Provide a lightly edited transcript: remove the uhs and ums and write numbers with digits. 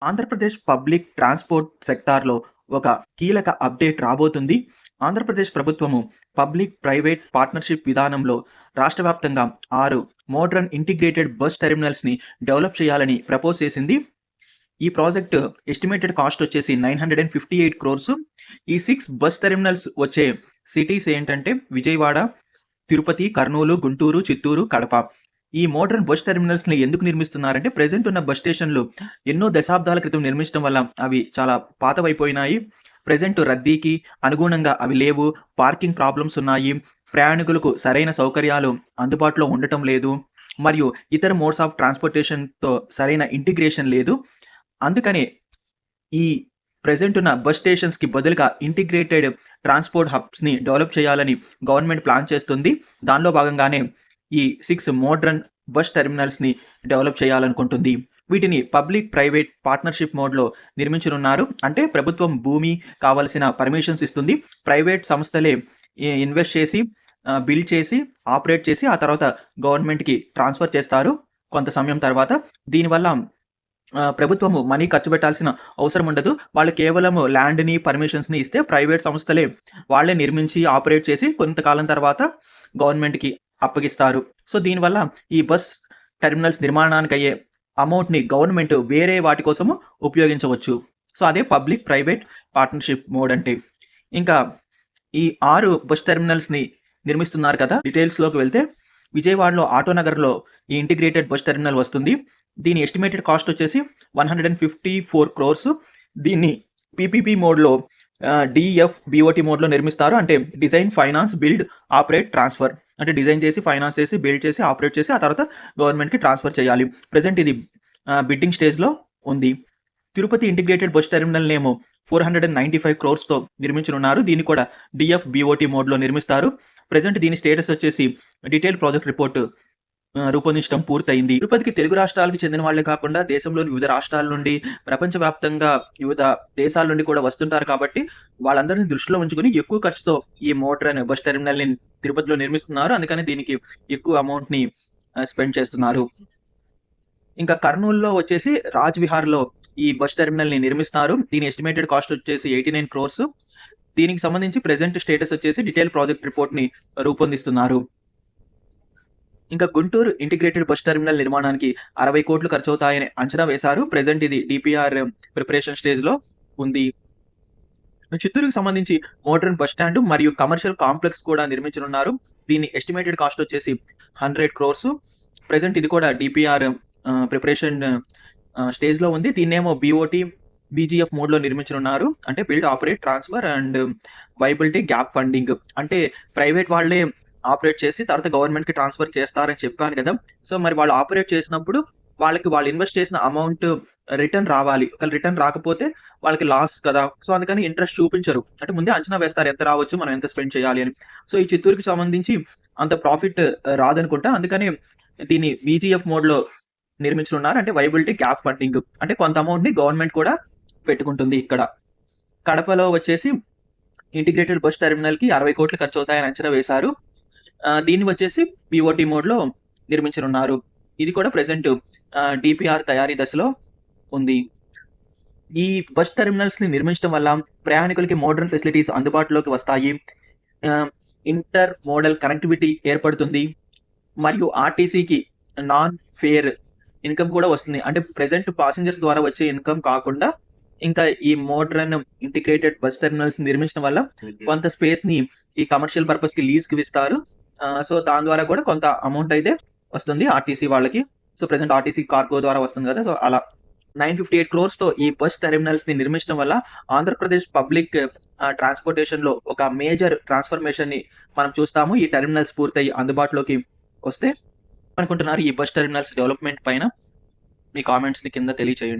Andhra Pradesh public transport సెక్టార్‌లో ఒక కీలక అప్డేట్ రాబోతుంది. ఆంధ్రప్రదేశ్ ప్రభుత్వము పబ్లిక్ ప్రైవేట్ పార్ట్నర్‌షిప్ విధానంలో రాష్ట్ర వ్యాప్తంగా 6 మోడర్న్ ఇంటిగ్రేటెడ్ బస్ టెర్మినల్స్‌ని డెవలప్ చేయాలని ప్రపోజ్ చేసింది. ఈ ప్రాజెక్ట్ ఎస్టిమేటెడ్ కాస్ట్ వచ్చేసి 958 క్రోర్స్. ఈ 6 బస్ టెర్మినల్స్ వచ్చే సిటీస్ ఏంటంటే విజయవాడ, తిరుపతి, కర్నూలు, గుంటూరు, చిత్తూరు, కడప. ఈ మోడర్న్ బస్ టెర్మినల్స్‌ని ఎందుకు నిర్మిస్తున్నారంటే ప్రెజెంట్ ఉన్న బస్ స్టేషన్‌లు ఎన్నో దశాబ్దాల క్రితం నిర్మించడం వల్ల అవి చాలా పాతవైపోయినాయి. ప్రెజెంట్ రద్దీకి అనుగుణంగా అవి లేవు. పార్కింగ్ ప్రాబ్లమ్స్ ఉన్నాయి. ప్రయాణికులకు సరైన సౌకర్యాలు అందుబాటులో ఉండటం లేదు. మరియు ఇతర మోడ్స్ ఆఫ్ ట్రాన్స్‌పోర్టేషన్‌తో సరైన ఇంటిగ్రేషన్ లేదు. అందుకనే ఈ ప్రెజెంట్ ఉన్న బస్ స్టేషన్స్‌కి బదులుగా ఇంటిగ్రేటెడ్ ట్రాన్స్‌పోర్ట్ హబ్స్‌ని డెవలప్ చేయాలని గవర్నమెంట్ ప్లాన్ చేస్తుంది. దానిలో భాగంగానే ఈ 6 మోడర్న్ బస్ టెర్మినల్స్‌ని డెవలప్ చేయాలనుకుంటుంది. వీటిని పబ్లిక్ ప్రైవేట్ పార్ట్నర్‌షిప్ మోడ్‌లో నిర్మించనున్నారు. అంటే ప్రభుత్వం భూమి కావాల్సిన పర్మిషన్స్ ఇస్తుంది. ప్రైవేట్ సంస్థలే ఇన్వెస్ట్ చేసి బిల్డ్ చేసి, ఆపరేట్ చేసి ఆ తర్వాత గవర్నమెంట్‌కి ట్రాన్స్‌ఫర్ చేస్తారు కొంత సమయం తర్వాత. దీనివల్ల ప్రభుత్వము మనీ ఖర్చు పెట్టాల్సిన అవసరం ఉండదు. వాళ్ళు కేవలం ల్యాండ్‌ని, పర్మిషన్స్‌ని ఇస్తే ప్రైవేట్ సంస్థలే వాళ్ళే నిర్మించి, ఆపరేట్ చేసి కొంతకాలం తర్వాత గవర్నమెంట్‌కి అప్పగిస్తారు. సో, దీనివల్ల ఈ బస్ టెర్మినల్స్ నిర్మాణానికయ్యే అమౌంట్‌ని గవర్నమెంట్ వేరే వాటి కోసము ఉపయోగించవచ్చు. సో, అదే పబ్లిక్ ప్రైవేట్ పార్ట్నర్‌షిప్ మోడ్ అంటే. ఇంకా ఈ 6 బస్ టెర్మినల్స్‌ని నిర్మిస్తున్నారు కదా! డీటెయిల్స్‌లోకి వెళ్తే విజయవాడలో ఆటోనగర్‌లో ఈ ఇంటిగ్రేటెడ్ బస్ టెర్మినల్ వస్తుంది. దీని ఎస్టిమేటెడ్ కాస్ట్ వచ్చేసి 154 క్రోర్స్. దీన్ని పీపీపీ మోడ్‌లో డీఎఫ్‌బీఓటీ మోడ్‌లో నిర్మిస్తారు. అంటే design, finance, build, operate, transfer. అంటే డిజైన్ చేసి, ఫైనాన్స్ చేసి, బిల్డ్ చేసి, ఆపరేట్ చేసి ఆ తర్వాత గవర్నమెంట్‌కి ట్రాన్స్‌ఫర్ చేయాలి. ప్రెజెంట్ ఇది బిడ్డింగ్ స్టేజ్‌లో ఉంది. తిరుపతి ఇంటిగ్రేటెడ్ బస్ టెర్మినల్‌నేమో 495 క్రోర్స్‌తో నిర్మించనున్నారు. దీన్ని కూడా డీఎఫ్‌బీఓటీ మోడ్‌లో నిర్మిస్తారు. ప్రెజెంట్ దీని స్టేటస్ వచ్చేసి డీటెయిల్డ్ ప్రాజెక్ట్ రిపోర్ట్ రూపొందించడం పూర్తయింది. తిరుపతికి తెలుగు రాష్ట్రాలకు చెందిన వాళ్ళే కాకుండా దేశంలోని వివిధ రాష్ట్రాల నుండి, ప్రపంచవ్యాప్తంగా వివిధ దేశాల నుండి కూడా వస్తుంటారు కాబట్టి వాళ్ళందరిని దృష్టిలో ఉంచుకొని ఎక్కువ ఖర్చుతో ఈ మోడ్రన్ బస్ టెర్మినల్‌ని తిరుపతిలో నిర్మిస్తున్నారు. అందుకని దీనికి ఎక్కువ అమౌంట్‌ని స్పెండ్ చేస్తున్నారు. ఇంకా కర్నూలులో వచ్చేసి రాజ్ విహార్‌లో ఈ బస్ టెర్మినల్‌ని నిర్మిస్తారు. దీని ఎస్టిమేటెడ్ కాస్ట్ వచ్చేసి 89 క్రోర్స్. దీనికి సంబంధించి ప్రెజెంట్ స్టేటస్ వచ్చేసి డీటెయిల్ ప్రాజెక్ట్ రిపోర్ట్‌ని రూపొందిస్తున్నారు. ఇంకా గుంటూరు ఇంటిగ్రేటెడ్ బస్ టెర్మినల్ నిర్మాణానికి 60 కోట్లు ఖర్చవుతాయని అంచనా వేశారు. ప్రెజెంట్ ఇది డీపీఆర్ ప్రిపరేషన్ స్టేజ్‌లో ఉంది. చిత్తూరుకి సంబంధించి మోడర్న్ బస్ స్టాండ్ మరియు కమర్షియల్ కాంప్లెక్స్ కూడా నిర్మించనున్నారు. దీని ఎస్టిమేటెడ్ కాస్ట్ వచ్చేసి 100 క్రోర్స్. ప్రెజెంట్ ఇది కూడా డీపీఆర్ ప్రిపరేషన్ స్టేజ్‌లో ఉంది. దీన్నేమో బీఓటీ, బీజీఎఫ్ మోడ్‌లో నిర్మించనున్నారు. అంటే build, operate, transfer and viability gap funding. అంటే ప్రైవేట్ వాళ్ళే ఆపరేట్ చేసి తర్వాత గవర్నమెంట్‌కి ట్రాన్స్‌ఫర్ చేస్తారని చెప్పాను కదా! సో, మరి వాళ్ళు ఆపరేట్ చేసినప్పుడు వాళ్ళకి వాళ్ళు ఇన్వెస్ట్ చేసిన అమౌంట్ రిటర్న్ రావాలి. ఒకవేళ రిటర్న్ రాకపోతే వాళ్ళకి లాస్ కదా! సో, అందుకని ఇంట్రెస్ట్ చూపించరు. అంటే ముందే అంచనా వేస్తారు ఎంత రావచ్చు, మనం ఎంత స్పెండ్ చేయాలి అని. సో, ఈ చిత్తూరుకి సంబంధించి అంత ప్రాఫిట్ రాదనుకుంటా. అందుకని దీన్ని బీజీఎఫ్ మోడ్‌లో నిర్మించనున్నారు. అంటే వైబిలిటీ గ్యాప్ ఫండింగ్. అంటే కొంత అమౌంట్‌ని గవర్నమెంట్ కూడా పెట్టుకుంటుంది ఇక్కడ. కడపలో వచ్చేసి ఇంటిగ్రేటెడ్ బస్ టెర్మినల్‌కి 60 కోట్లు ఖర్చవుతాయని అంచనా వేశారు. దీన్ని వచ్చేసి బీఓటీ మోడ్‌లో నిర్మించనున్నారు. ఇది కూడా ప్రెజెంట్ డీపీఆర్ తయారీ దశలో ఉంది. ఈ బస్ టెర్మినల్స్‌ని నిర్మించడం వల్ల ప్రయాణికులకి మోడర్న్ ఫెసిలిటీస్ అందుబాటులోకి వస్తాయి. ఆహ్, ఇంటర్ మోడల్ కనెక్టివిటీ ఏర్పడుతుంది. మరియు ఆర్టీసీకి నాన్ ఫేర్ ఇన్‌కమ్ కూడా వస్తుంది. అంటే ప్రెజెంట్ పాసెంజర్స్ ద్వారా వచ్చే ఇన్‌కమ్ కాకుండా ఇంకా ఈ మోడర్న్ ఇంటిగ్రేటెడ్ బస్ టెర్మినల్స్ నిర్మించడం వల్ల కొంత స్పేస్‌ని ఈ కమర్షియల్ పర్పస్‌కి లీజ్‌కి ఇస్తారు. సో, దాని ద్వారా కూడా కొంత అమౌంట్ అయితే వస్తుంది ఆర్టీసీ వాళ్ళకి. సో, ప్రెజెంట్ ఆర్టీసీ కార్గో ద్వారా వస్తుంది కదా! సో, అలా 958 క్రోర్స్‌తో ఈ బస్ టెర్మినల్స్‌ని నిర్మించడం వల్ల ఆంధ్రప్రదేశ్ పబ్లిక్ ట్రాన్స్‌పోర్టేషన్‌లో ఒక మేజర్ ట్రాన్స్‌ఫర్మేషన్‌ని మనం చూస్తాము. ఈ టెర్మినల్స్ పూర్తయి అందుబాటులోకి వస్తే. అనుకుంటున్నారు ఈ బస్ టెర్మినల్స్ డెవలప్‌మెంట్ పైన? మీ కామెంట్స్‌ని కింద తెలియచేయండి.